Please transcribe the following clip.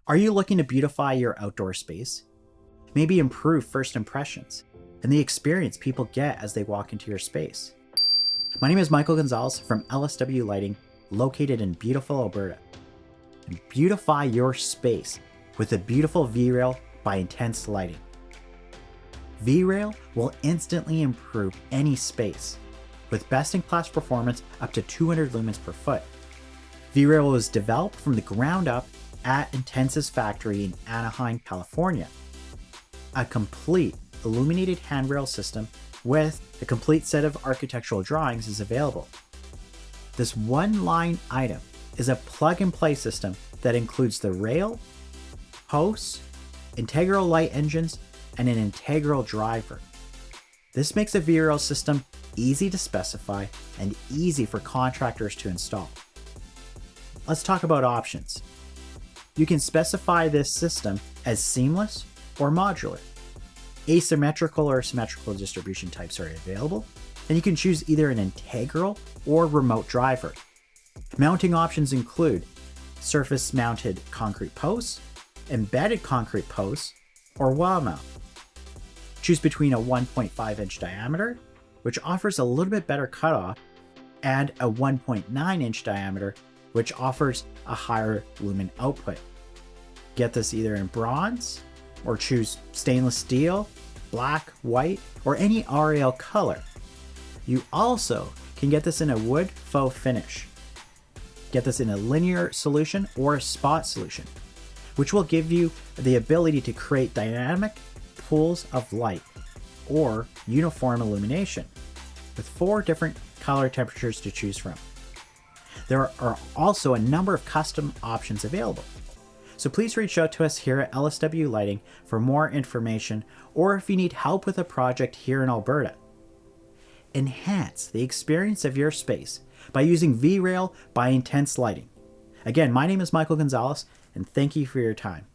Are you looking to beautify your outdoor space? Maybe improve first impressions and the experience people get as they walk into your space? My name is Michael Gonzalez from LSW Lighting, located in beautiful Alberta. And beautify your space with a beautiful V-Rail by Intense Lighting. V-Rail will instantly improve any space with best-in-class performance up to 200 lumens per foot. V-Rail was developed from the ground up at Intense's factory in Anaheim, California. A complete illuminated handrail system with a complete set of architectural drawings is available. This one-line item is a plug-and-play system that includes the rail, posts, integral light engines, and an integral driver. This makes a V-Rail system easy to specify and easy for contractors to install. Let's talk about options. You can specify this system as seamless or modular. Asymmetrical or symmetrical distribution types are available, and you can choose either an integral or remote driver. Mounting options include surface-mounted concrete posts, embedded concrete posts, or wall mount. Choose between a 1.5-inch diameter, which offers a little bit better cutoff, and a 1.9-inch diameter, which offers a higher lumen output. Get this either in bronze, or choose stainless steel, black, white, or any RAL color. You also can get this in a wood faux finish. Get this in a linear solution or a spot solution, which will give you the ability to create dynamic pools of light or uniform illumination with 4 different color temperatures to choose from. There are also a number of custom options available. So please reach out to us here at LSW Lighting for more information, or if you need help with a project here in Alberta. Enhance the experience of your space by using V-Rail by Intense Lighting. Again, my name is Michael Gonzalez, and thank you for your time.